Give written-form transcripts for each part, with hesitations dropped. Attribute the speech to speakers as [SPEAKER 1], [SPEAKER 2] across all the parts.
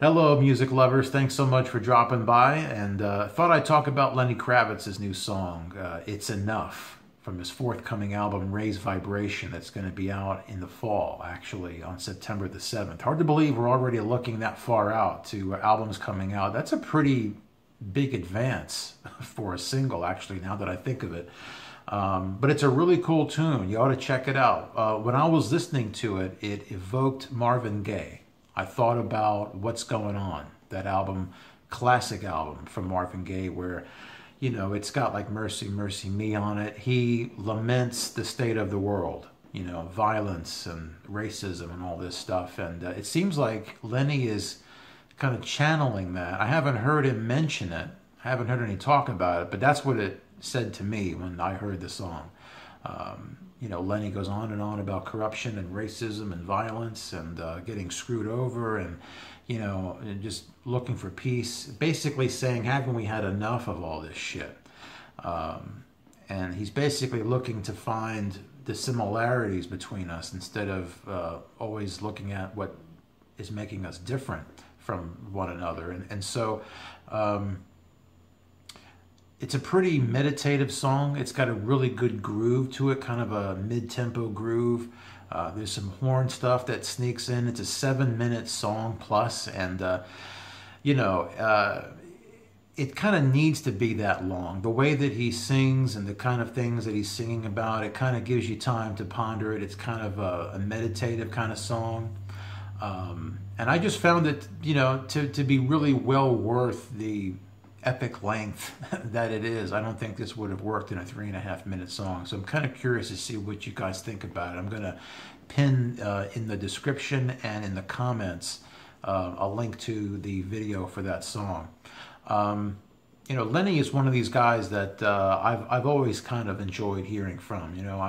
[SPEAKER 1] Hello, music lovers. Thanks so much for dropping by. And thought I'd talk about Lenny Kravitz's new song, It's Enough, from his forthcoming album, Raise Vibration, that's going to be out in the fall, actually, on September the 7th. Hard to believe we're already looking that far out to albums coming out. That's a pretty big advance for a single, actually, now that I think of it. But it's a really cool tune. You ought to check it out. When I was listening to it, it evoked Marvin Gaye. I thought about What's Going On, that album, classic album from Marvin Gaye, where, you know, it's got like Mercy, Mercy Me on it. He laments the state of the world, you know, violence and racism and all this stuff. And it seems like Lenny is kind of channeling that. I haven't heard him mention it. I haven't heard any talk about it, but that's what it said to me when I heard the song. You know, Lenny goes on and on about corruption and racism and violence and getting screwed over and, you know, and just looking for peace. Basically saying, haven't we had enough of all this shit? And he's basically looking to find the similarities between us instead of always looking at what is making us different from one another. And so it's a pretty meditative song. It's got a really good groove to it, kind of a mid-tempo groove. There's some horn stuff that sneaks in. It's a 7-minute song plus, and you know, it kind of needs to be that long. The way that he sings and the kind of things that he's singing about, it kind of gives you time to ponder it. It's kind of a meditative kind of song. And I just found it, you know, to be really well worth the epic length that it is. I don't think this would have worked in a 3.5-minute song. So I'm kind of curious to see what you guys think about it. I'm going to pin in the description and in the comments a link to the video for that song. You know, Lenny is one of these guys that I've always kind of enjoyed hearing from. You know,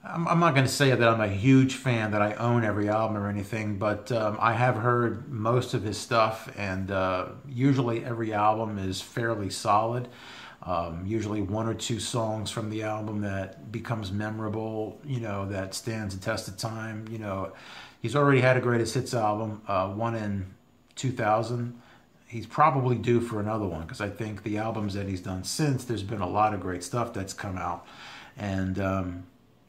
[SPEAKER 1] I'm not going to say that I'm a huge fan, that I own every album or anything, but I have heard most of his stuff, and usually every album is fairly solid. Usually 1 or 2 songs from the album that becomes memorable, you know, that stands the test of time. You know, he's already had a greatest hits album, one in 2000. He's probably due for another one, because I think the albums that he's done since, there's been a lot of great stuff that's come out. And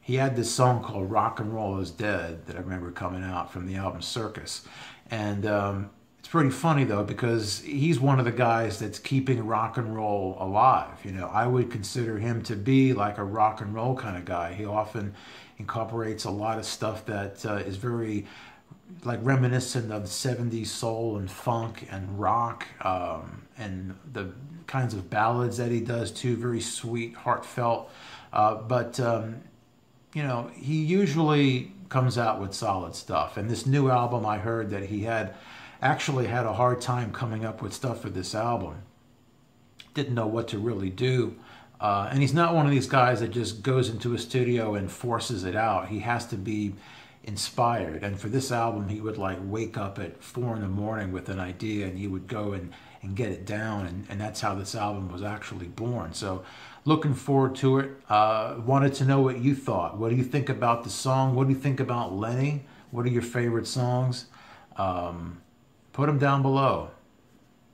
[SPEAKER 1] he had this song called Rock and Roll is Dead that I remember coming out from the album Circus. And it's pretty funny, though, because he's one of the guys that's keeping rock and roll alive. You know, I would consider him to be like a rock and roll kind of guy. He often incorporates a lot of stuff that is very, like, reminiscent of 70s soul and funk and rock, and the kinds of ballads that he does, too, very sweet, heartfelt. But you know, he usually comes out with solid stuff. And this new album, I heard that he actually had a hard time coming up with stuff for this album. Didn't know what to really do. And he's not one of these guys that just goes into a studio and forces it out. He has to be inspired. And for this album, he would like wake up at 4 in the morning with an idea, and he would go and get it down. And that's how this album was actually born. So looking forward to it. Wanted to know what you thought. What do you think about the song? What do you think about Lenny? What are your favorite songs? Put them down below.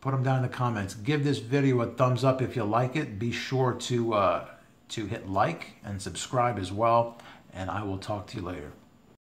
[SPEAKER 1] Put them down in the comments. Give this video a thumbs up if you like it. Be sure to hit like and subscribe as well. And I will talk to you later.